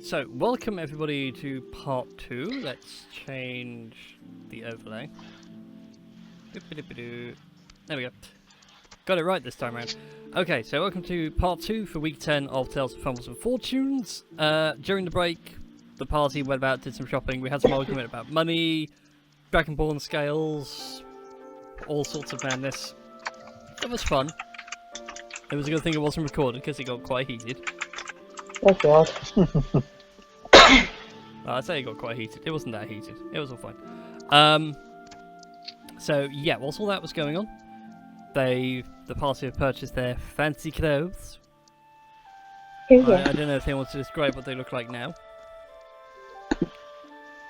So, welcome everybody to part 2. Let's change the overlay. There we go. Got it right this time around. Okay, so welcome to part 2 for week 10 of Tales of Fumbles and Fortunes. During the break, the party went about, did some shopping. We had some argument about money, Dragonborn scales, all sorts of madness. It was fun. It was a good thing it wasn't recorded because it got quite heated. Oh god. I'd say it got quite heated. It wasn't that heated. It was all fine. So yeah, whilst all that was going on, the party have purchased their fancy clothes. I don't know if they want to describe what they look like now.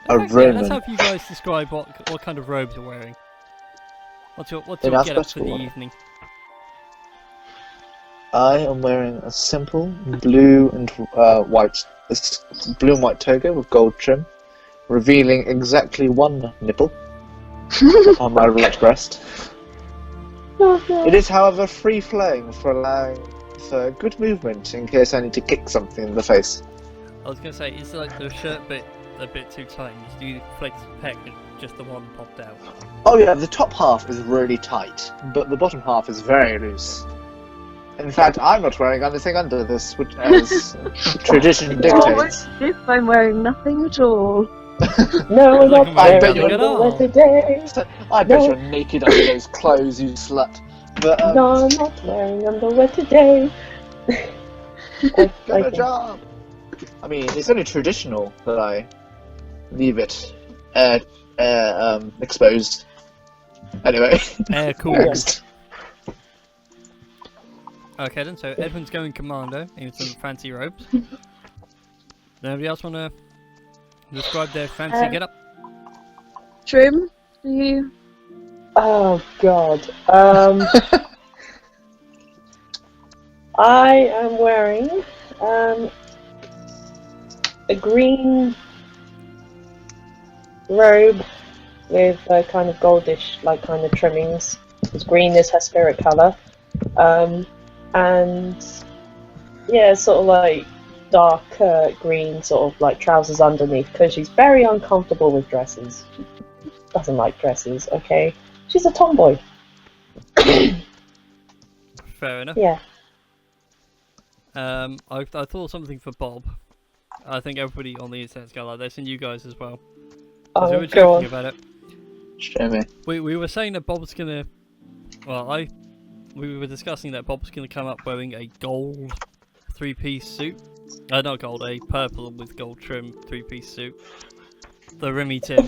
Let's have you guys describe what kind of robes you're wearing. What's your get up for the evening? I am wearing a simple blue and white toga with gold trim, revealing exactly one nipple on my right breast. It is, however, free-flowing for allowing for good movement in case I need to kick something in the face. I was going to say, is like the shirt bit a bit too tight? Just do you flex the pec and just the one popped out? Oh yeah, the top half is really tight, but the bottom half is very loose. In fact, I'm not wearing anything under this, which as tradition dictates. If I'm wearing nothing at all. No, not I bet wearing you're underwear today. I bet you're naked under those clothes, you slut. But No, I'm not wearing underwear today. Good job. I mean, it's only traditional that I leave it exposed. Anyway. Cool. Next. Okay then, so Edwin's going commando in some fancy robes. Nobody else want to describe their fancy get-up? Trim, do you? Oh god. I am wearing a green robe with kind of goldish, like kind of trimmings. Because green is her spirit colour. And yeah, sort of like dark green sort of like trousers underneath because she's very uncomfortable with dresses. She doesn't like dresses, okay? She's a tomboy. Fair enough. Yeah. I thought something for Bob. I think everybody on the internet's got like this, and you guys as well. Oh, we were joking about it. Show me. We were saying that Bob's gonna... Well, we were discussing that Bob's going to come up wearing a gold three-piece suit. Not gold, a purple with gold trim three-piece suit. The Remy Tim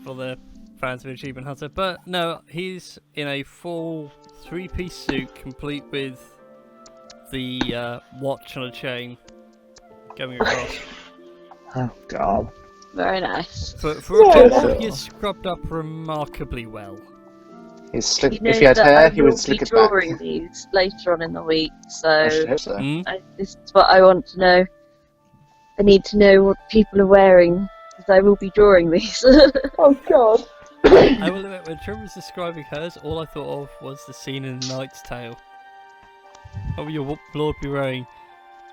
for the fans of Achievement Hunter. But no, he's in a full three-piece suit, complete with the watch on a chain going across. Oh god. Very nice. For a kid, he is scrubbed up remarkably well. If he had hair, he would slick it back. I will be drawing these later on in the week, so, so. This is what I want to know. I need to know what people are wearing, because I will be drawing these. Oh god. I will admit, when Trim was describing hers, all I thought of was the scene in A Knight's Tale. What will your lord be wearing?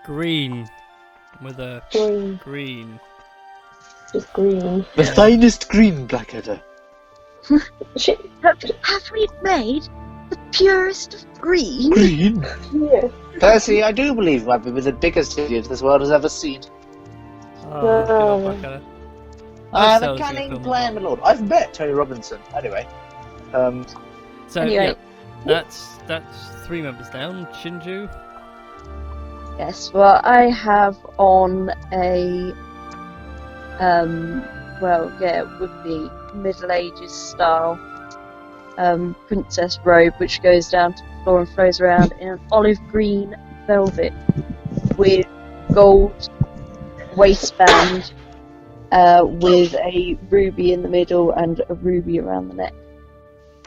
Green. With a green. Just green. The finest green, Blackadder. Have we made the purest of green? Green? Yeah. Percy, I do believe you might be the biggest idiot this world has ever seen. Oh, I am a cunning plan, my lord. I've met Tony Robinson. Anyway. So, anyway. Yeah, that's 3 members down. Shinju? Yes, well, I have on a, it would be Middle Ages style princess robe, which goes down to the floor and flows around in an olive green velvet with gold waistband with a ruby in the middle and a ruby around the neck.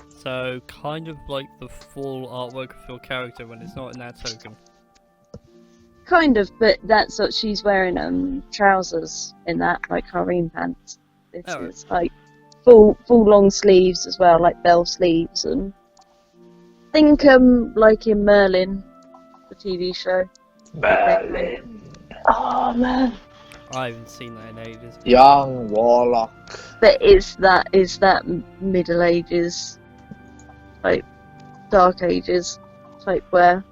So, kind of like the full artwork of your character when it's not in that token. Kind of, but that's what she's wearing trousers in that, like harem pants. It's like full long sleeves as well, like bell sleeves, and I think like in Merlin, the TV show. Merlin. Oh man. I haven't seen that in ages. Young warlock. But is that Middle Ages, like Dark Ages type wear?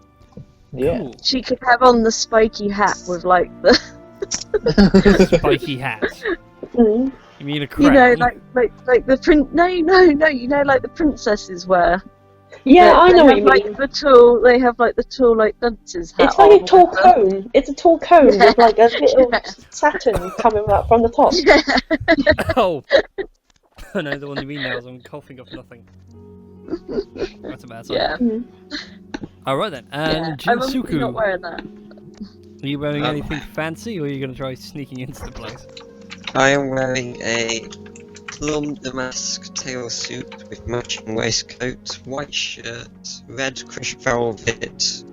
Yeah. Cool. She could have on the spiky hat with like the, Spiky hat. Mm. You mean a crown? you know, like the print. No, you know, like the princesses wear. Yeah, They- I they know what have, you like, mean. the tall. They have like the tall, like dunce's hat. It's like a on tall with cone. It's a tall cone with like a little Yeah. satin coming up from the top. the- Oh! I know the one you mean now, as I'm coughing off nothing. That's a bad sign. Yeah. Alright then, Yeah. and I'm obviously Jinsuku, not wearing that. are you wearing anything fancy, or are you going to try sneaking into the place? I am wearing a plum damask tail suit with matching waistcoat, white shirt, red crushed velvet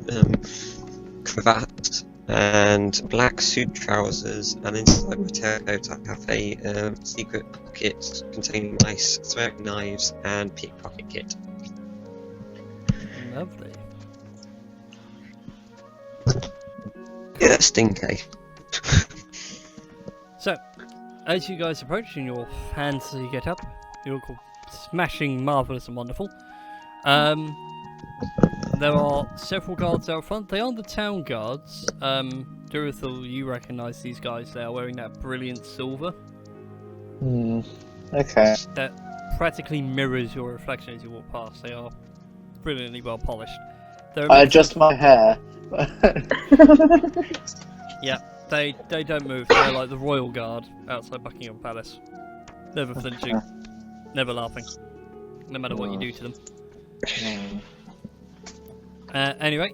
cravat, and black suit trousers. And inside my tailcoat, I have a secret pocket containing nice throwing knives and pickpocket kit. Lovely. Yeah, stinky. So, as you guys approach in your fancy get up, you look all smashing, marvellous and wonderful. There are several guards out front. They aren't the town guards. Durithal, you recognise these guys. They are wearing that brilliant silver Okay. that practically mirrors your reflection as you walk past. They are brilliantly well polished. They're a I mix adjust my hair. They don't move. They're like the royal guard outside Buckingham Palace. Never flinching, never laughing, no matter what you do to them. Anyway,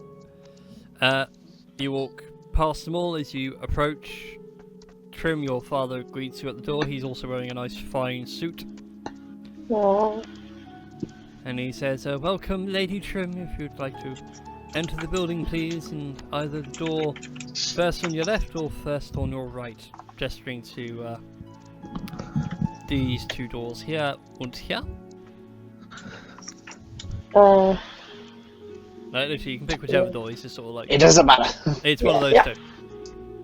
you walk past them all as you approach. Trim, your father, greets you at the door. He's also wearing a nice fine suit. Aww. And he says, welcome, Lady Trim, if you'd like to enter the building, please, and either the door first on your left or first on your right, gesturing to these two doors here and here. Uh, No, literally, you can pick whichever door. He's just sort of like, It doesn't matter. it's one of those Yeah. two.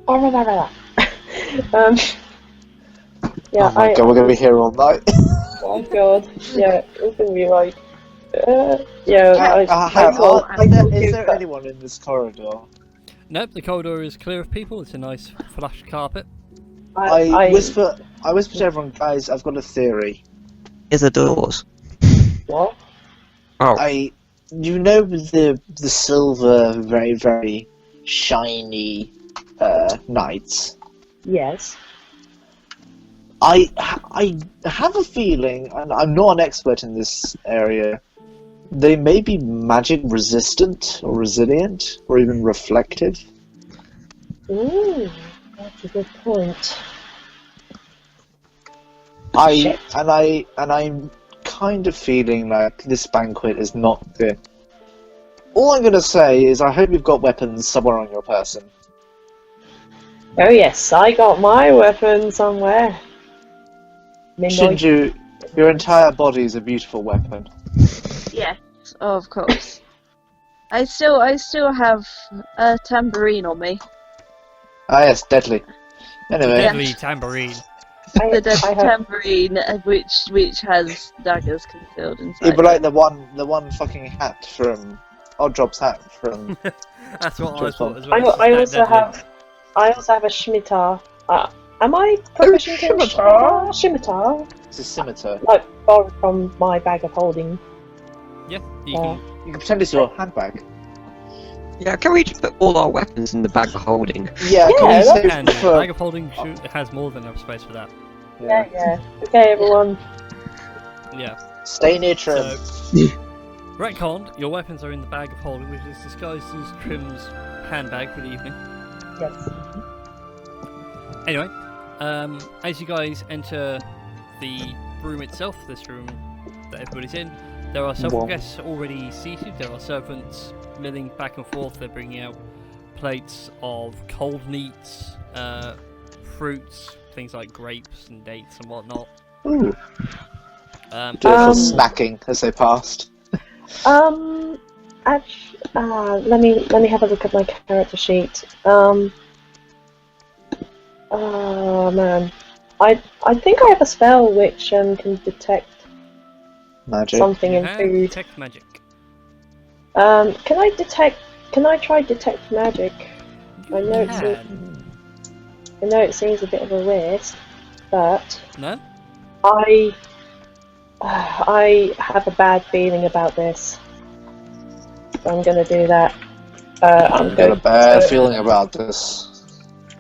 oh, no. Yeah, Oh my god, we're gonna be here all night. Oh god. Yeah, it's gonna be like. Yeah, Is there anyone in this corridor? Nope, the corridor is clear of people. It's a nice flush carpet. I whisper to everyone, guys, I've got a theory. Here's the doors. What? Oh, You know the silver, very, very shiny knights? Yes. I have a feeling, and I'm not an expert in this area, they may be magic resistant, or resilient, or even reflective. Ooh, that's a good point. I'm kind of feeling like this banquet is not good. All I'm gonna say is I hope you've got weapons somewhere on your person. Oh yes, I got my weapon somewhere. Midnight. Shinju, your entire body is a beautiful weapon. Yes, of course. I still have a tambourine on me. Ah yes, deadly. Anyway, Deadly tambourine. The I have, tambourine, which has daggers concealed inside. it'd be like the one fucking hat from Oddjob's hat from. That's what I Just thought one. as well. I It's just that I also have a scimitar. Am I proficient in scimitar? Scimitar? It's a scimitar. Like borrowed from my bag of holding. deadly. Yeah, you can. You can pretend it's your handbag. yeah, can we just put all our weapons in the bag of holding? Yeah, can Yeah, we that's say And the for- bag of holding has more than enough space for that. Yeah. Okay, everyone. Yeah. Stay near Trim. So, retconned, your weapons are in the bag of holding, which is disguised as Trim's handbag for the evening. Yes. Anyway, as you guys enter the room itself, this room that everybody's in, there are several Wow. guests already seated. There are servants milling back and forth. They're bringing out plates of cold meats, fruits, things like grapes and dates and whatnot. Ooh. Um, Do it for Um, snacking as they passed. let me have a look at my character sheet. Oh man, I think I have a spell which can detect Magic. something You in have food. detect magic. Can I detect? Can I try detect magic? I know it seems, Can. I know it seems a bit of a risk, but No? I have a bad feeling about this. So I'm gonna do that. I'm I've got a going. bad feeling about this.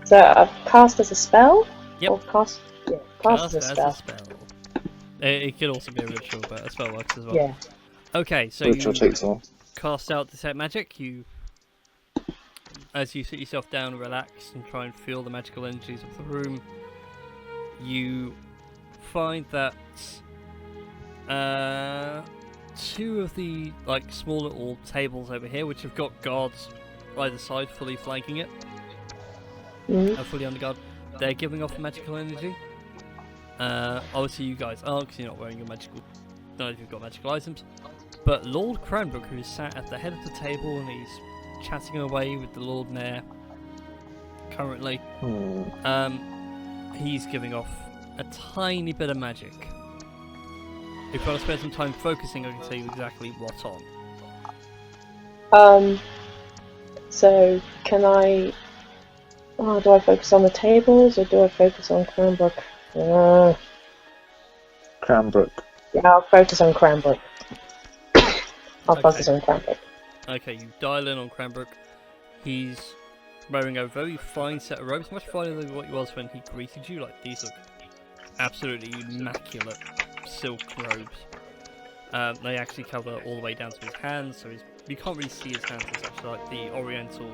So I've cast as a spell. Yep. Or cast. Yeah, cast as a spell. It could also be a ritual, but a spell works as well. Yeah. Okay, so Ritual you takes all. cast out detect magic. You, as you sit yourself down, relax, and try and feel the magical energies of the room. You find that two of the small little tables over here, which have got guards either side, fully flanking it, fully under guard, they're giving off magical energy. Obviously you guys aren't, because you're not wearing your magical. None of you've got magical items. But Lord Cranbrook, who is sat at the head of the table and he's chatting away with the Lord Mayor currently, he's giving off a tiny bit of magic. If you want to spend some time focusing, I can tell you exactly what's on. So can I? Oh, do I focus on the tables or do I focus on Cranbrook? Cranbrook. Yeah, I'll focus on Cranbrook. I'll Okay. focus on Cranbrook. Okay, you dial in on Cranbrook. He's wearing a very fine set of robes, much finer than what he was when he greeted you. Like, these look absolutely immaculate silk robes. They actually cover all the way down to his hands, so you can't really see his hands as such, like the oriental,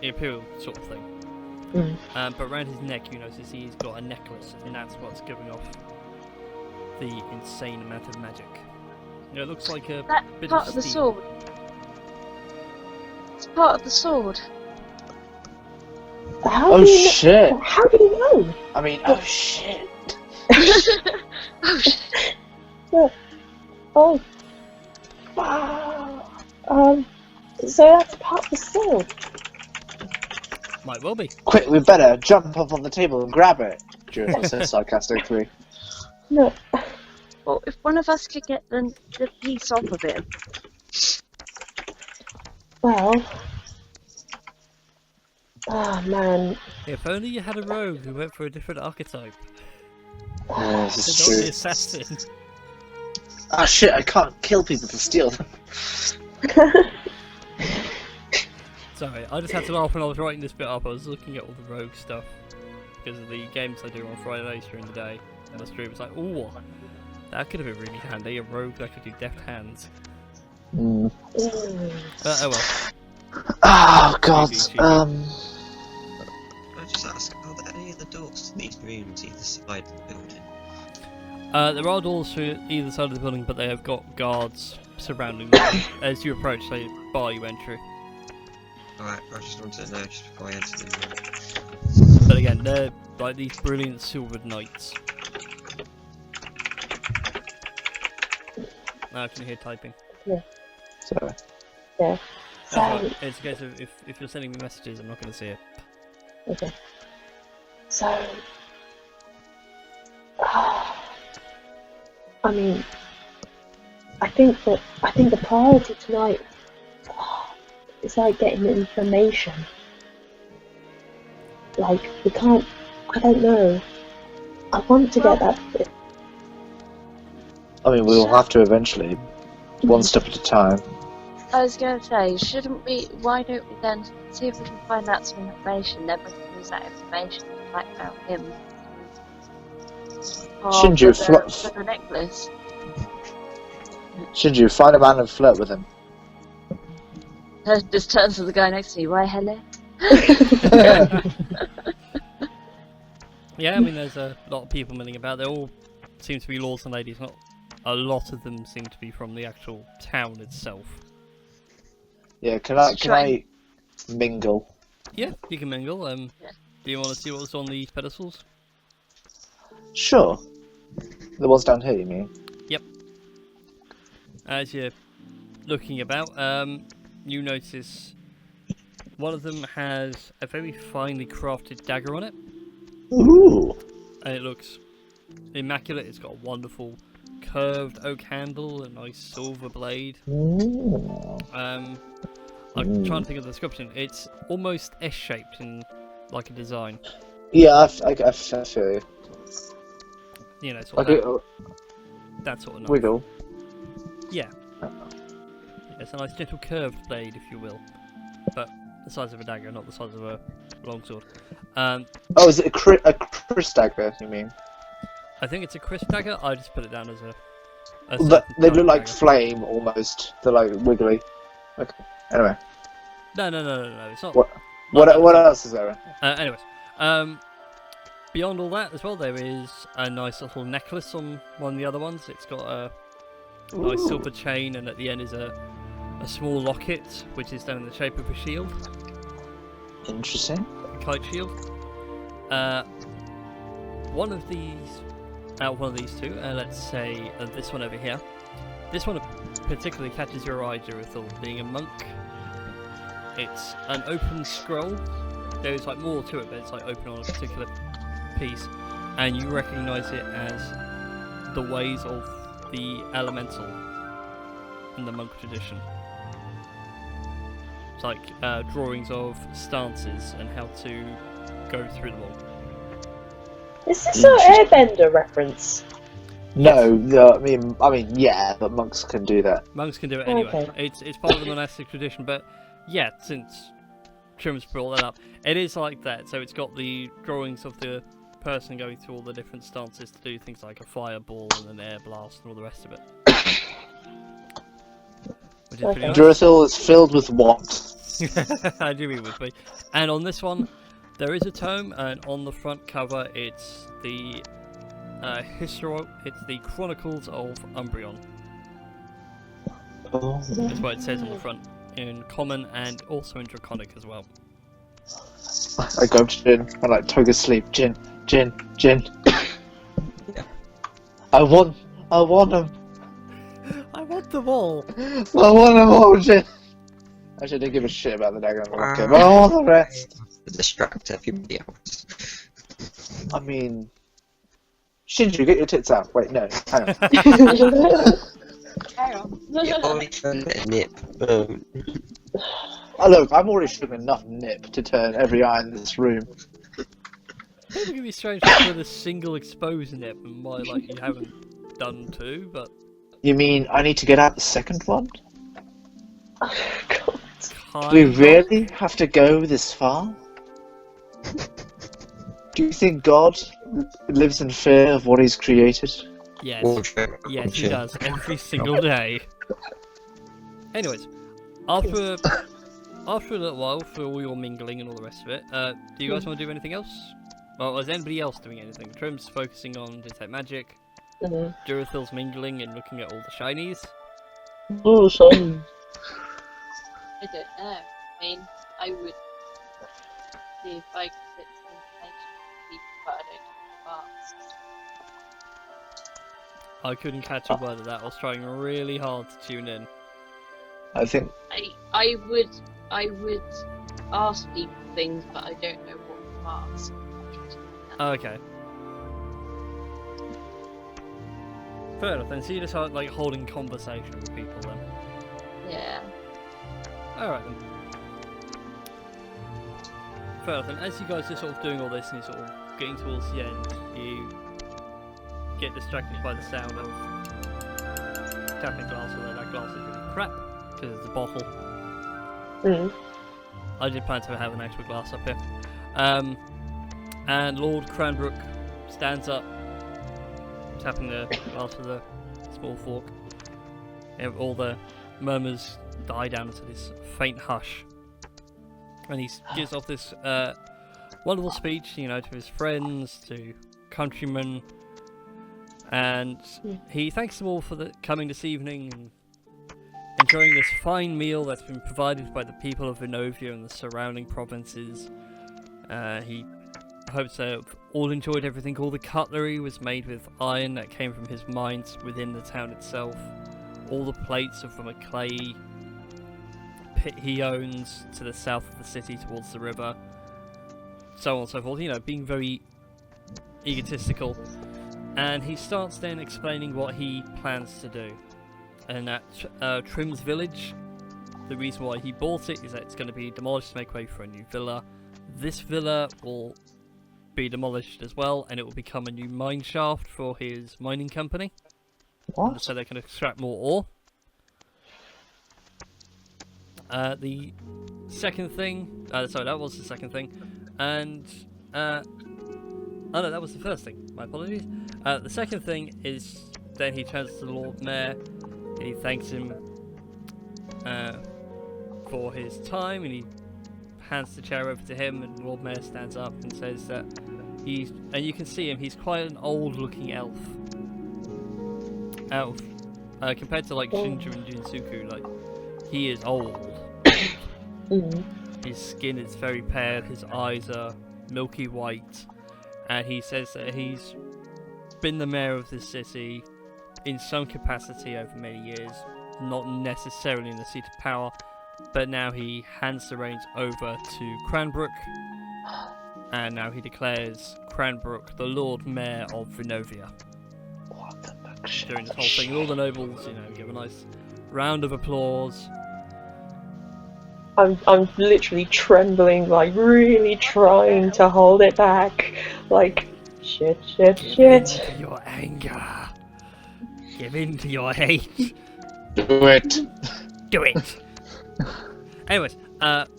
imperial sort of thing. But around his neck, you notice he's got a necklace, and that's what's giving off the insane amount of magic. You know, it looks like a That bit part of of the steel. sword. It's part of the sword. How Oh do you shit! know? How do you know? I mean, oh shit! Oh shit. Oh. Wow. So that's part of the sword. Might well be. Quick, we better jump up on the table and grab it. Jura says sarcastically. No. Well, if one of us could get the piece off of it. Well. Oh man. If only you had a rogue who went for a different archetype. Yeah, this is Not the true. assassin. Ah shit, I can't kill people to steal them. Sorry, I just had to laugh when I was writing this bit up. I was looking at all the rogue stuff because of the games I do on Fridays during the day. And the stream was like, ooh, that could have been really handy. A rogue that could do deft hands. Mm. Oh well. Oh god. Can I just ask, are there any other doors to these rooms either side of the building? There are doors to either side of the building, but they have got guards surrounding them. As you approach, they bar you entry. Alright, I just wanted to know just before I enter the room. But again, they're like these brilliant silvered knights. Now I can hear typing. Sorry. Yeah. That's right. It's a case of if you're sending me messages, I'm not going to see it. Okay. So. I mean, I think the priority tonight is like getting information. Like we can't. I don't know. I want to get that. I mean, we'll have to eventually, one step at a time. I was going to say, shouldn't we? Why don't we then see if we can find out some information? Then we can use that information to blackmail him. Shinju, For the necklace. Shinju, find a man and flirt with him. Just turns to the guy next to me. Why, hello? Yeah, I mean, there's a lot of people milling about. They all seem to be lords and ladies. Not a lot of them seem to be from the actual town itself. Yeah, can I mingle? Yeah, you can mingle. Do you want to see what's on these pedestals? Sure. The ones down here, you mean? Yep. As you looking about, you notice one of them has a very finely crafted dagger on it, Ooh. and it looks immaculate. It's got a wonderful curved oak handle, a nice silver blade. Ooh. I'm trying to think of the description. It's almost S-shaped in like a design. Yeah, I feel you. You know, sort Okay, of that sort of knife. wiggle. Yeah. It's a nice gentle curved blade, if you will, but the size of a dagger, not the size of a longsword. Oh, is it a Chris dagger, you mean? I think it's a crisp dagger. I just put it down as a. They look like dagger. flame, almost. They're like wiggly. Okay, anyway. No, it's not. What else is there? Anyways, beyond all that as well, there is a nice little necklace on one of the other ones. It's got a nice Ooh. silver chain, and at the end is a small locket, which is done in the shape of a shield, Interesting. a kite shield. One of these two, let's say this one over here. This one particularly catches your eye, Durithal, being a monk. It's an open scroll. There's like more to it, but it's like open on a particular piece, and you recognise it as the ways of the elemental in the monk tradition. It's like drawings of stances and how to go through them all. Is this an Airbender reference? No, I mean, yeah, but monks can do that. Monks can do it anyway. Okay. It's part of the monastic tradition, but yeah, since Trim's brought that up, it is like that. So it's got the drawings of the person going through all the different stances to do things like a fireball and an air blast and all the rest of it. Which is pretty nice. Duracell is filled with want. I knew he would be. And on this one, there is a tome, and on the front cover, it's the it's the Chronicles of Umbreon. Oh. That's what it says on the front, in Common and also in Draconic as well. I go to Jin. I like Toga sleep. Jin. I want them. I want them all! I want them all, Jin. Actually, I didn't give a shit about the dagger on the rocket, but I want the rest. Distract everybody else. I mean, Shinju, get your tits out. Wait, no, hang on. Carry on. You're only trying to let nip. Oh, look, I've already shook enough nip to turn every eye in this room. It would be strange to put a single exposed nip and why like you haven't done two, but You mean I need to get out the second one? God. kind Do we of. really have to go this far? Do you think God lives in fear of what He's created? Yes. Wardrobe Yes, he culture. does every single day. Anyways, after a little while, for all your mingling and all the rest of it, do you guys want to do anything else? Well, is anybody else doing anything? Trim's focusing on detect magic. Durathil's mingling and looking at all the shinies. Oh, sorry. I don't know. I mean, I would see if I could get some information from people, but I don't know fast. I couldn't catch a word of that. I was trying really hard to tune in. I think I would ask people things, but I don't know what to ask. Okay. Fair enough then. So you just start like holding conversation with people then. Yeah. Alright then. Fair enough then. As you guys are sort of doing all this and you're sort of getting towards the end, you get distracted by the sound of tapping glass, although that glass is really crap because it's a bottle. I did plan to have an actual glass up here. And Lord Cranbrook stands up, tapping the glass with a small fork. And all the murmurs die down into this faint hush. And he gives off this wonderful speech, you know, to his friends, to countrymen, and he thanks them all for coming this evening and enjoying this fine meal that's been provided by the people of Vinovia and the surrounding provinces. He hopes they've all enjoyed everything. All the cutlery was made with iron that came from his mines within the town itself. all the plates are from a clay pit he owns to the south of the city towards the river, so on and so forth, you know, being very egotistical. And he starts then explaining what he plans to do. And at Trim's village, the reason why he bought it is that it's going to be demolished to make way for a new villa. This villa will be demolished as well, and it will become a new mine shaft for his mining company. What? So they can extract more ore. The second thing... sorry, that was the second thing. And... oh no, that was the first thing. My apologies. The second thing is then he turns to the Lord Mayor and he thanks him for his time, and he hands the chair over to him, and the Lord Mayor stands up and says that he's... And you can see him, he's quite an old looking elf. Compared to like Shinju and Jinsuku, like, he is old. His skin is very pale, his eyes are milky white, and he says that he's been the mayor of this city in some capacity over many years, not necessarily in the seat of power, but now he hands the reins over to Cranbrook, and now he declares Cranbrook the Lord Mayor of Vinovia. What the fuck? During this whole thing, and all the nobles, you know, give a nice round of applause. I'm literally trembling, like really trying to hold it back. Like, shit. Give in to your anger. Give in to your hate. Do it. Do it. Anyways,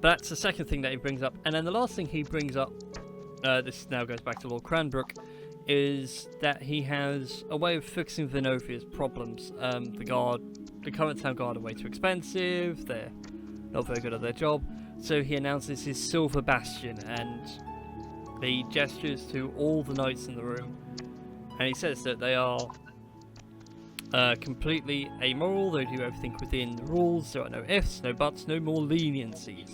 that's the second thing that he brings up, and then the last thing he brings up, this now goes back to Lord Cranbrook, is that he has a way of fixing Vinovia's problems. The current town guard are way too expensive, they're not very good at their job, so he announces his Silver Bastion, and he gestures to all the knights in the room, and he says that they are completely amoral, they do everything within the rules, there are no ifs, no buts, no more leniencies.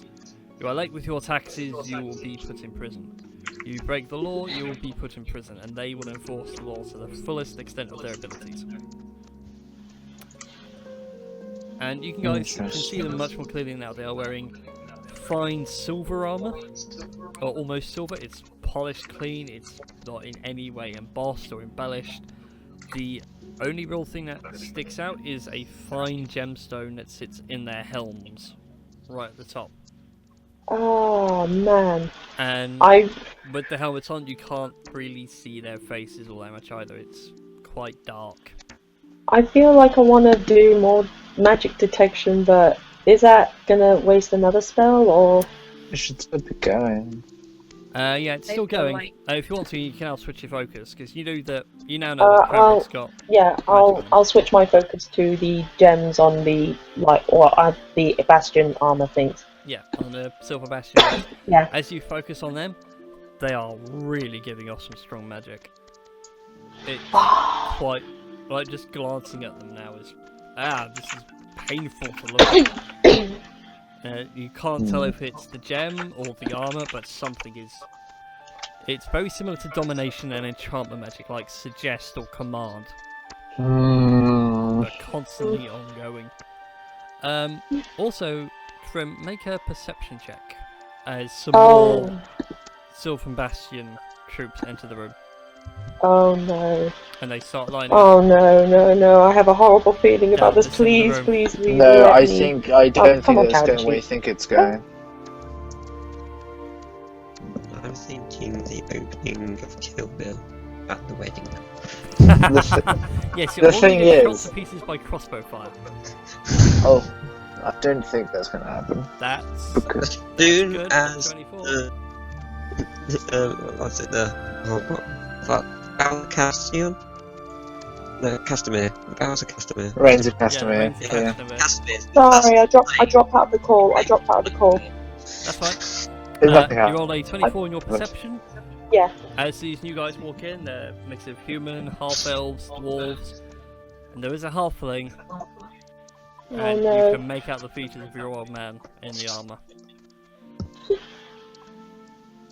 You are late with your taxes, you will be put in prison. You break the law, you will be put in prison, and they will enforce the law to the fullest extent of their abilities. And you can see them much more clearly now. They are wearing fine silver armor, or almost silver. It's polished clean, it's not in any way embossed or embellished. The only real thing that sticks out is a fine gemstone that sits in their helms, right at the top. Oh man. And with the helmets on, you can't really see their faces all that much either. It's quite dark. I feel like I want to do more magic detection, but is that gonna waste another spell, or? It should still be going. Yeah, it's still feel going. like- If you want to, you can now switch your focus, because you know that now know that Cranbrook's got. Yeah, I'll switch my focus to the gems on the the bastion armor things. Yeah, on the Silver Bastion. Yeah. As you focus on them, they are really giving off some strong magic. It's quite like just glancing at them now is this is painful to look at. You can't tell if it's the gem or the armor, but something is. It's very similar to domination and enchantment magic, like suggest or command, but constantly ongoing. Also, Trim, make a perception check as some more Sylvan Bastion troops enter the room. Oh no. And they start lining Oh up. no. I have a horrible feeling about this. This in the Please, room. please. No, let I me. don't come think on, it's going Couch. where you think it's going. I'm thinking the opening of Kill Bill at the wedding. Yes, you're The thing already shot is- to pieces by crossbow fire. Oh, I don't think that's going to happen. That's Because Soon good. as 24. what's it, Balcastion? No, Castamere. The Bowser Castamere. Reigns of Yeah, Castamere. Reigns of Yeah. Castamere. Castamere. Sorry, I dropped out of the call. I dropped out of the call. That's fine. There's nothing You happening. roll a 24 in your perception. Yeah. As these new guys walk in, they're a mix of human, half-elves, dwarves, and there is a halfling, Oh and no. you can make out the features of your old man in the armour.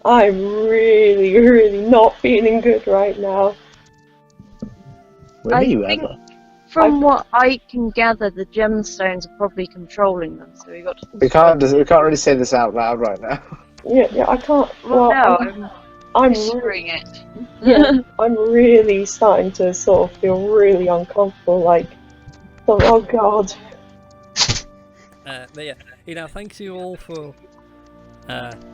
I'm really not feeling good right now. When I are you think- ever? From what I can gather, the gemstones are probably controlling them. So we got. We can't really say this out loud right now. Yeah, I can't. Well, no, I'm whispering it. yeah, I'm really starting to sort of feel really uncomfortable. Like, oh god. But yeah, thanks you all for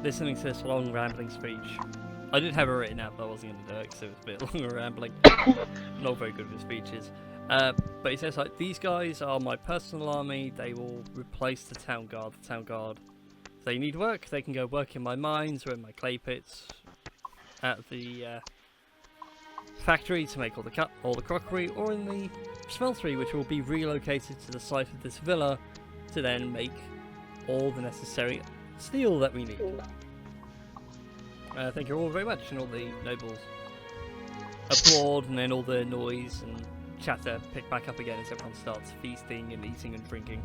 listening to this long rambling speech. I did have it written out, but I wasn't going to do it because it was a bit longer rambling. Not very good with speeches. But he says, like, these guys are my personal army. They will replace the town guard. The town guard, if they need work, they can go work in my mines or in my clay pits, at the factory to make all the crockery, or in the smeltery, which will be relocated to the site of this villa to then make all the necessary steel that we need. Thank you all very much, and all the nobles applaud, and then all the noise and chatter pick back up again as everyone starts feasting and eating and drinking.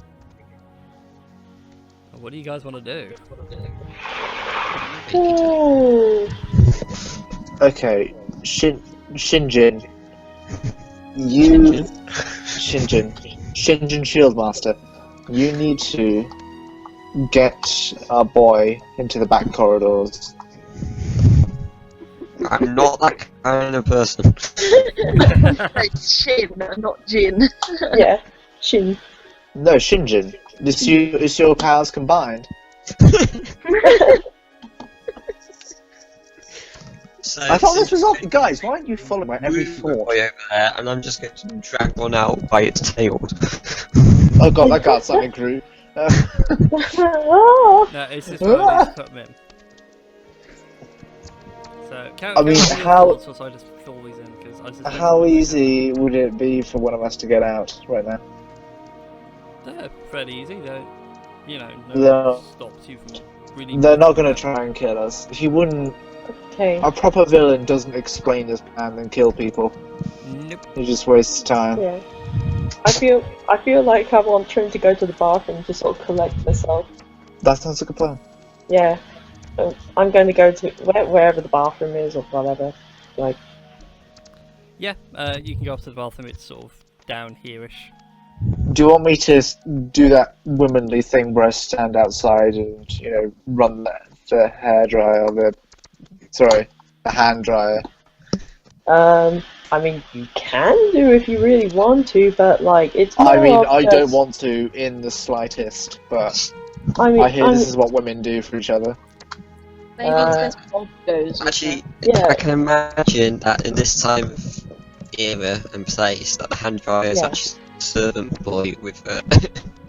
What do you guys want to do? Ooh. Okay, Shinjin, Shinjin Shieldmaster, you need to get our boy into the back corridors. I'm not that kind of person. It's Shin, not Jin. Yeah, Shin. No, Shinjin. It's your powers combined. So, I thought this was off. Guys, why aren't you following my every thought? Boy over there, and I'm just going to drag one out by its tail. Oh god, that guard suddenly grew. Oh. No, it's just one of these put them in. So, I mean, how so I just fill these in because I just how easy would it be for one of us to get out right now? They're fairly easy. They're, no No. one stops you from really. They're not going to try and kill us. He wouldn't. Okay. A proper villain doesn't explain his plan and kill people. Nope. He just wastes time. Yeah. I feel like I want Trim to go to the bathroom and just sort of collect myself. That sounds like a plan. Yeah. I'm going to go to wherever the bathroom is or whatever. Like. Yeah, you can go up to the bathroom. It's sort of down here-ish. Do you want me to do that womanly thing where I stand outside and, run the hairdryer or the hand dryer? I mean, you can do if you really want to, but like it's. More I don't want to in the slightest, but I hear this is what women do for each other. Maybe it's mod goes. Actually, Yeah. I can imagine that in this time of era and place, that the hand dryer is Yeah. actually a servant boy with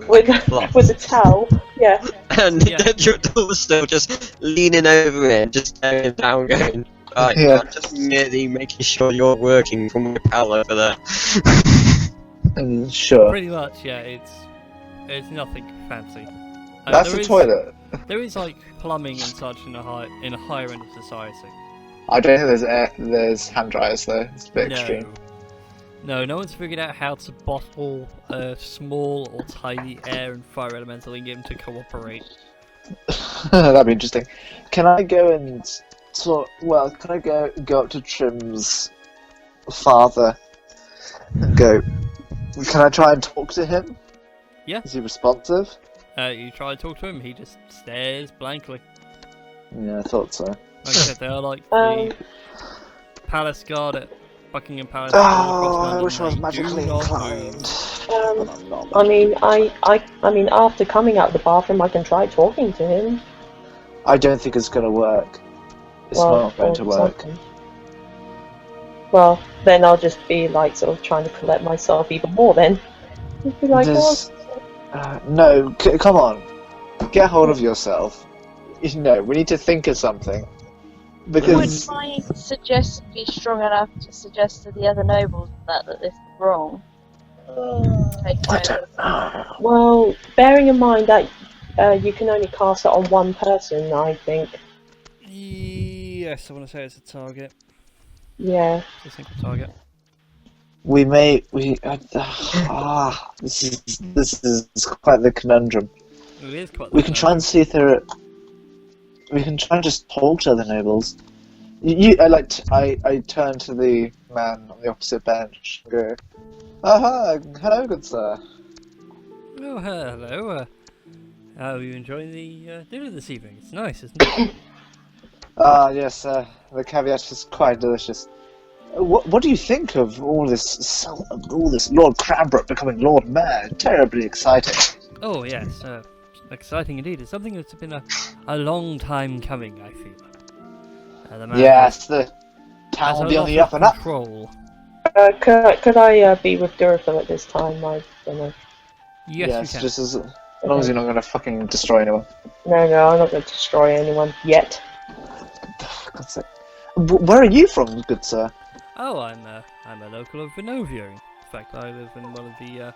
with cloth. with a towel. Yeah. And Yeah. you're still just leaning over it, just staring down, going, right, Yeah. I'm just merely making sure you're working from my pal over there. Sure. Pretty much, yeah. It's nothing fancy. That's there the is- toilet. There is like plumbing and such in a higher end of society. I don't think there's hand dryers though. It's a bit extreme. No one's figured out how to bottle a small or tiny air and fire elemental and get them to cooperate. That'd be interesting. Can I go and can I go up to Trim's father and go? Can I try and talk to him? Yeah. Is he responsive? You try to talk to him, he just stares blankly. Yeah, I thought so. Like I said, they are like the palace guard at Buckingham Palace. Oh, across I wish I was London. They do magically not inclined. move. But I'm not. I mean, after coming out of the bathroom, I can try talking to him. I don't think it's going to work. It's not going to or work. something. Well, then I'll just be like sort of trying to collect myself even more. Then I'll be like, No, come on. Get hold of yourself. We need to think of something. Would Because my suggestion be strong enough to suggest to the other nobles that this is wrong? Take I note. don't know. well, bearing in mind that you can only cast it on one person, I think. Yes, I want to say it's a target. Yeah. It's a single target. This is quite the conundrum. It is quite. We can try and see if we can try and just talk to the nobles. I turn to the man on the opposite bench and go, Hello, good sir. Oh, hello. How are you enjoying the dinner this evening? It's nice, isn't it? Yes, the caveat is quite delicious. What do you think of all this Lord Cranbrook becoming Lord Mayor? Terribly exciting. Oh, yes. Exciting indeed. It's something that's been a long time coming, I feel. The man Yes, the has town will a be on lot the of up and up. control. Could I be with Durafil at this time? I don't know. Yes, you can. Just as long as you're not going to fucking destroy anyone. No, I'm not going to destroy anyone yet. God's sake. Where are you from, good sir? Oh, I'm a local of Vinovia. In fact, I live in one of the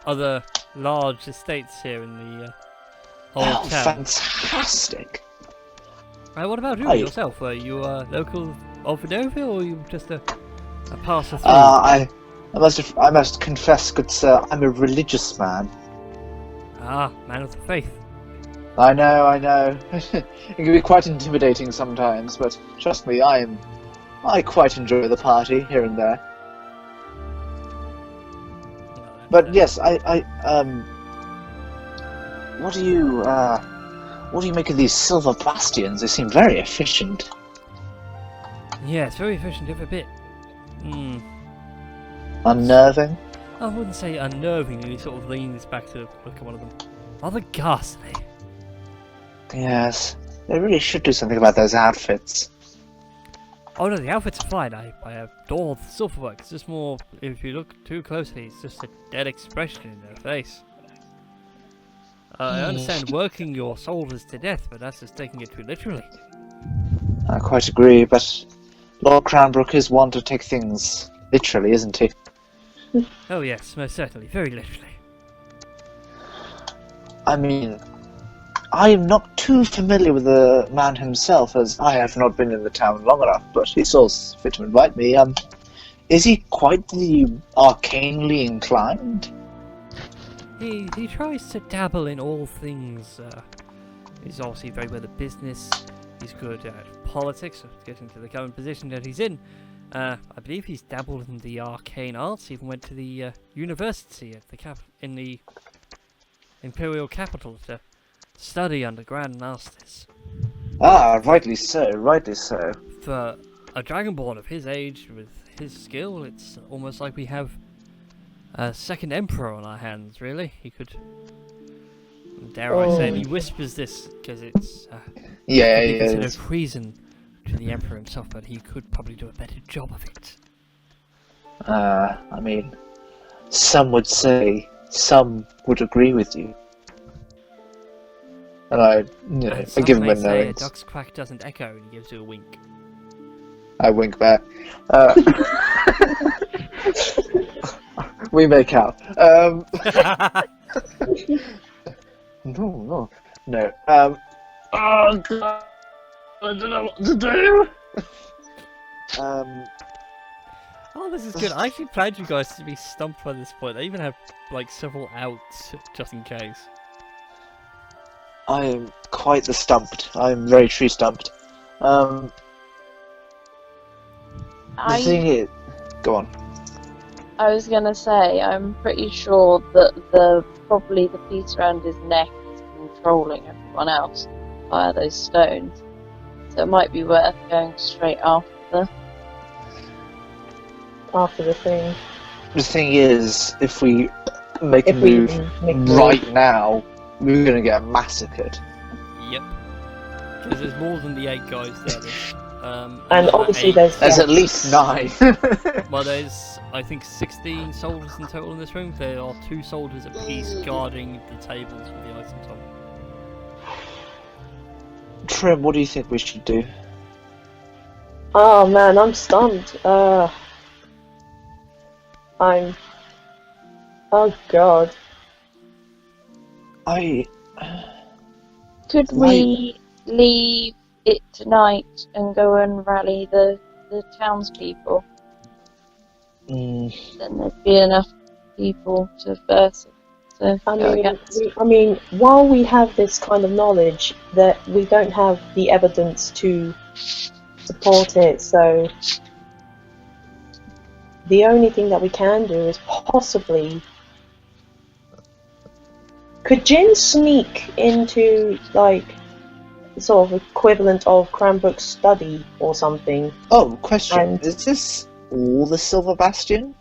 other large estates here in the old town. Fantastic! What about you Hi. yourself? Are you local of Vinovia, or are you just a passer through? I must confess, good sir, I'm a religious man. Man of the faith. I know. It can be quite intimidating sometimes, but trust me, I quite enjoy the party here and there. But yes, what do you make of these silver bastions? They seem very efficient. Yeah, it's very efficient every bit. Unnerving? I wouldn't say unnerving, he sort of leans back to look at one of them. Rather ghastly. Yes, they really should do something about those outfits. Oh no, the outfits are fine. I adore the silverwork. It's just more, if you look too closely, it's just a dead expression in their face. I understand working your soldiers to death, but that's just taking it too literally. I quite agree, but Lord Cranbrook is one to take things literally, isn't he? Oh yes, most certainly, very literally. I mean, I am not too familiar with the man himself, as I have not been in the town long enough, but he saw fit to invite me. Is he quite the arcanely inclined? He tries to dabble in all things. He's obviously very well at business. He's good at politics, getting to the current position that he's in. I believe he's dabbled in the arcane arts. Even went to the university at in the imperial capital to study under Grand Masters. Rightly so. For a Dragonborn of his age, with his skill, it's almost like we have a second Emperor on our hands, really. He could... Dare I say, he whispers this, because it's... considered treason to the Emperor himself, but he could probably do a better job of it. I mean, some would say, some would agree with you. And I give him a knowing. A duck's quack doesn't echo, and he gives you a wink. I wink back. We make out. No. Oh god, I don't know what to do. Oh, this is good. I actually planned you guys to be stumped by this point. I even have like several outs just in case. I am quite the stumped. I am very tree stumped. The thing is, go on. I was gonna say, I'm pretty sure that probably the piece around his neck is controlling everyone else via those stones. So it might be worth going straight after the thing. The thing is, if we make a move right now, we're gonna get massacred. Yep. Because there's more than the 8 guys there. And obviously there's at least 9. Well, there's, I think, 16 soldiers in total in this room. There are 2 soldiers apiece guarding the tables with the items on. Trim, what do you think we should do? Oh man, I'm stunned. Oh god. Could we leave it tonight and go and rally the townspeople? Then there'd be enough people to verse it. So I mean, while we have this kind of knowledge, that we don't have the evidence to support it, so the only thing that we can do is possibly... Could Jin sneak into, like, sort of equivalent of Cranbrook's study or something? Oh, question. And- Is this all the Silver Bastion?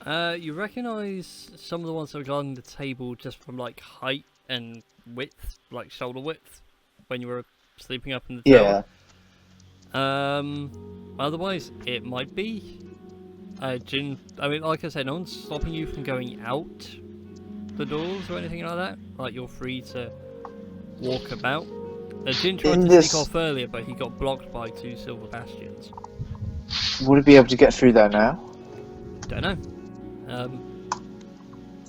You recognise some of the ones that are guarding the table just from like height and width, like shoulder width, when you were sleeping up in the tower. Yeah. Otherwise, it might be. Jin, I mean, like I said, no one's stopping you from going out the doors or anything like that. Like, you're free to walk about. Jin tried to sneak off earlier, but he got blocked by 2 Silver Bastions. Would he be able to get through there now? Don't know.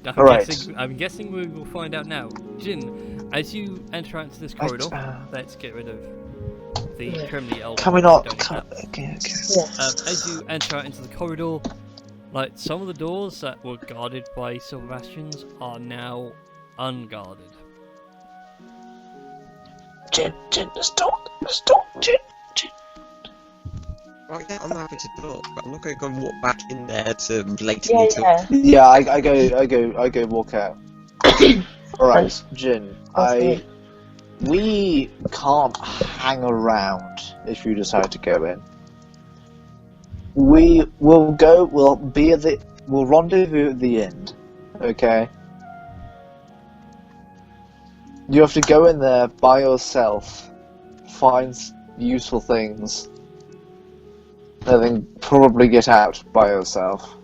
Alright. I'm guessing we will find out now. Jin, as you enter out into this corridor, let's get rid of the Trimley Elder. Can we not? Yeah. As you enter out into the corridor, like some of the doors that were guarded by Silver Bastions are now unguarded. Jin, let's talk, Jin. Right, yeah, I'm happy to talk, but I'm not going to go and walk back in there to blatantly talk. Yeah. Yeah, I go walk out. Alright, Jin, we can't hang around if you decide to go in. We'll rendezvous at the end, okay? You have to go in there by yourself, find useful things, and then probably get out by yourself.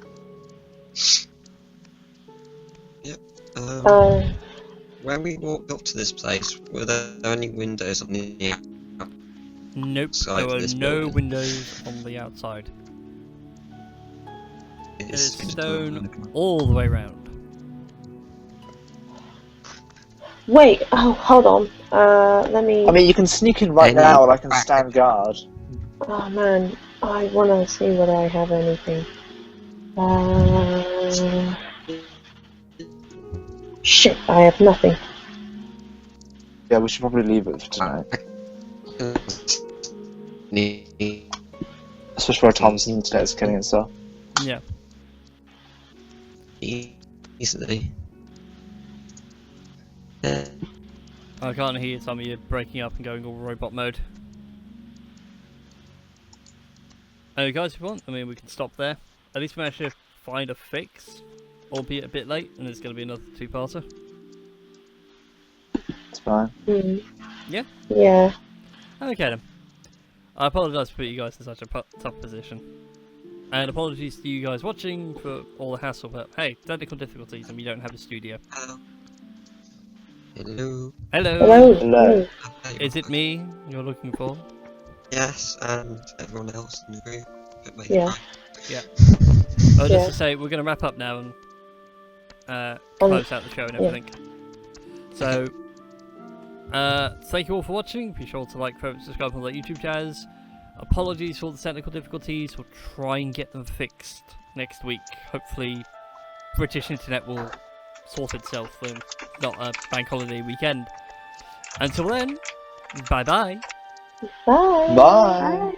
When we walked up to this place, were there any windows on the Nope, outside there of were this no building? windows on the outside. It is It's stone all the way around. Wait, oh, hold on. Let me... I mean, you can sneak in right Any now and I can back- stand guard. Oh man, I wanna see whether I have anything. Shit, I have nothing. Yeah, we should probably leave it for tonight. Especially where Tom's internet is killing itself. Yeah. Easily. I can't hear you, Tommy. You're breaking up and going all robot mode. Guys, if you want, I mean, we can stop there. At least we managed to find a fix, albeit a bit late, and there's going to be another 2-parter. It's fine. Yeah? Yeah. Okay then. I apologise for putting you guys in such a tough position. And apologies to you guys watching for all the hassle, but hey, technical difficulties and we don't have a studio. Hello. Hello! Hello. Is it me you're looking for? Yes, and everyone else in the group. But maybe Yeah. Yeah. Just Yeah. to say, we're going to wrap up now and close out the show and everything. So, thank you all for watching. Be sure to like, favorite, subscribe on the YouTube channels. Apologies for all the technical difficulties. We'll try and get them fixed next week. Hopefully, British internet will sort itself and not a bank holiday weekend. Until then, bye-bye. Bye. Bye.